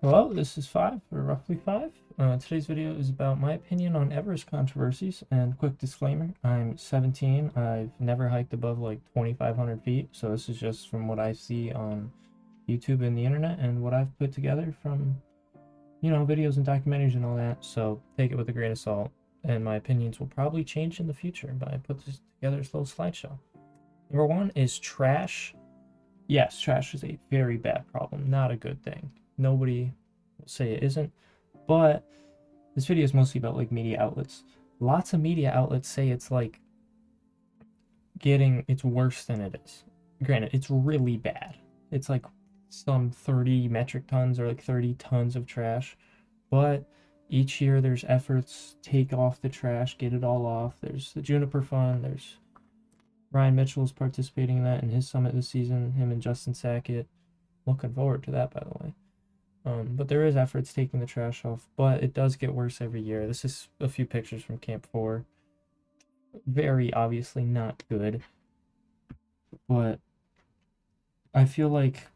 Hello, this is 5, or roughly 5. Today's video is about my opinion on Everest controversies, and quick disclaimer, I'm 17, I've never hiked above like 2,500 feet, so this is just from what I see on YouTube and the internet, and what I've put together from, videos and documentaries and all that, so take it with a grain of salt, and my opinions will probably change in the future, but I put this together as a little slideshow. Number 1 is trash. Yes, trash is a very bad problem, not a good thing. Nobody will say it isn't, but this video is mostly about like media outlets. Lots of media outlets say it's like it's worse than it is. Granted, it's really bad. It's like some 30 metric tons or like 30 tons of trash, but each year there's efforts take off the trash, get it all off. There's the Juniper Fund, there's Ryan Mitchell's participating in that in his summit this season, him and Justin Sackett. Looking forward to that, by the way. But there is efforts taking the trash off, but it does get worse every year. This is a few pictures from Camp 4. Very obviously not good, but I feel like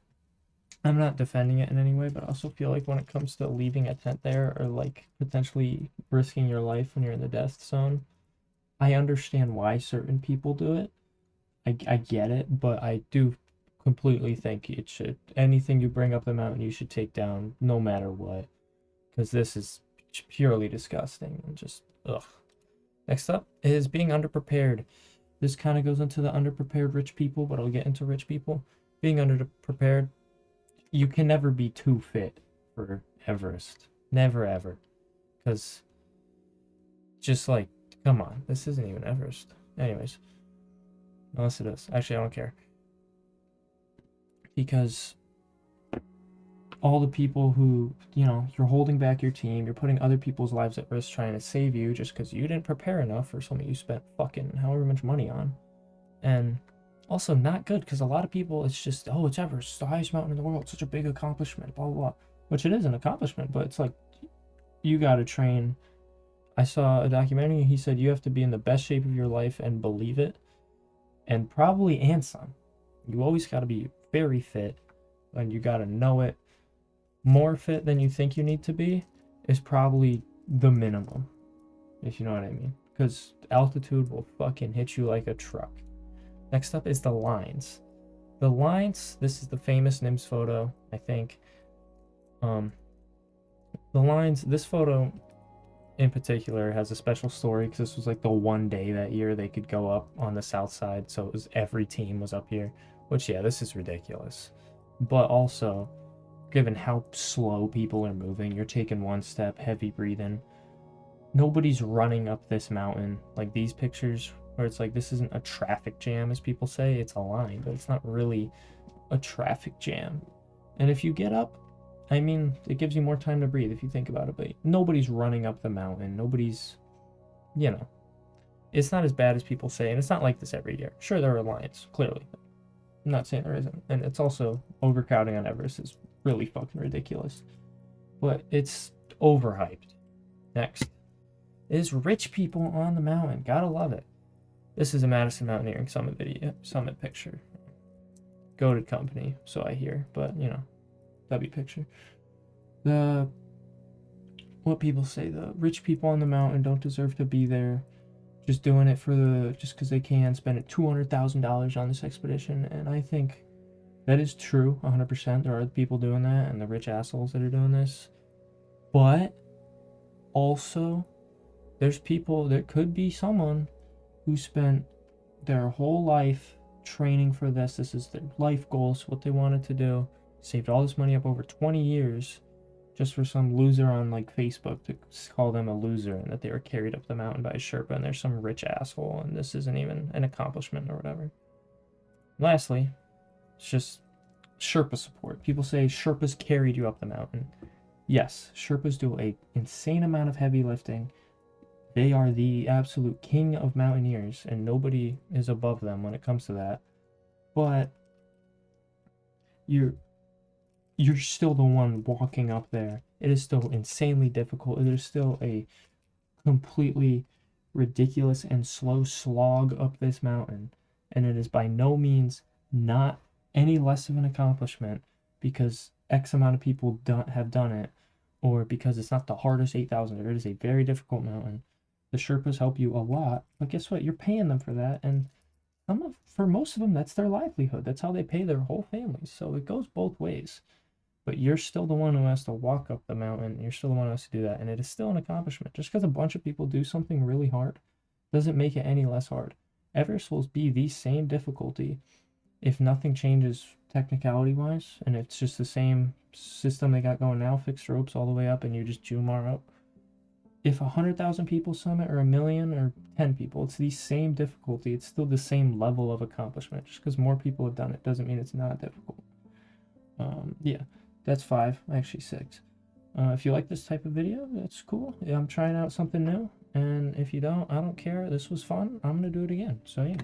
I'm not defending it in any way, but I also feel like when it comes to leaving a tent there or like potentially risking your life when you're in the death zone, I understand why certain people do it. I get it, but I do completely think it should, anything you bring up the mountain you should take down no matter what, because this is purely disgusting and just ugh. Next up is being underprepared. This kind of goes into the underprepared rich people, but I'll get into rich people. Being underprepared, you can never be too fit for Everest. Never ever. Because just like, come on, this isn't even Everest. Anyways, unless it is. Actually, I don't care. Because all the people who, you're holding back your team, you're putting other people's lives at risk trying to save you just because you didn't prepare enough for something you spent fucking however much money on. And also not good because a lot of people, it's just, oh, it's Everest, the highest mountain in the world, it's such a big accomplishment, blah, blah, blah. Which it is an accomplishment, but it's like, you gotta train. I saw a documentary, he said you have to be in the best shape of your life and believe it, and probably and some. You always gotta be very fit, and you gotta know it. More fit than you think you need to be is probably the minimum, if you know what I mean. Because altitude will fucking hit you like a truck. Next up is the lines. The lines, this is the famous NIMS photo, I think. The lines, this photo in particular has a special story because this was like the one day that year they could go up on the south side, so it was every team was up here, which, yeah, this is ridiculous. But also, given how slow people are moving, you're taking one step, heavy breathing. Nobody's running up this mountain. Like these pictures where it's like this isn't a traffic jam as people say, it's a line, but it's not really a traffic jam. And if you get up, I mean, it gives you more time to breathe if you think about it, but nobody's running up the mountain. Nobody's, it's not as bad as people say, and it's not like this every year. Sure, there are lines, clearly. I'm not saying there isn't. And it's also overcrowding on Everest is really fucking ridiculous. But it's overhyped. Next is rich people on the mountain. Gotta love it. This is a Madison Mountaineering summit picture. Goated company, so I hear, but W picture. What people say, the rich people on the mountain don't deserve to be there. Just doing it just because they can, spending $200,000 on this expedition, and I think that is true, 100%. There are people doing that, and the rich assholes that are doing this. But also, there could be someone who spent their whole life training for this. This is their life goals, what they wanted to do. Saved all this money up over 20 years just for some loser on like Facebook to call them a loser and that they were carried up the mountain by a Sherpa and there's some rich asshole and this isn't even an accomplishment or whatever. Lastly, it's just Sherpa support. People say Sherpas carried you up the mountain. Yes, Sherpas do a insane amount of heavy lifting. They are the absolute king of mountaineers and nobody is above them when it comes to that. But you're still the one walking up there. It is still insanely difficult. It is still a completely ridiculous and slow slog up this mountain. And it is by no means not any less of an accomplishment because X amount of people have done it, or because it's not the hardest 8,000. It is a very difficult mountain. The Sherpas help you a lot, but guess what? You're paying them for that, and for most of them, that's their livelihood. That's how they pay their whole families. So it goes both ways. But you're still the one who has to walk up the mountain. You're still the one who has to do that, and it is still an accomplishment. Just because a bunch of people do something really hard doesn't make it any less hard. Everest will be the same difficulty if nothing changes technicality wise, and it's just the same system they got going now, fixed ropes all the way up, and you just Jumar up. If 100,000 people summit, or a million, or 10 people, it's the same difficulty. It's still the same level of accomplishment. Just because more people have done it doesn't mean it's not difficult. Yeah, that's 5, actually 6. If you like this type of video, that's cool. I'm trying out something new, and if you don't, I don't care. This was fun. I'm gonna do it again. So yeah.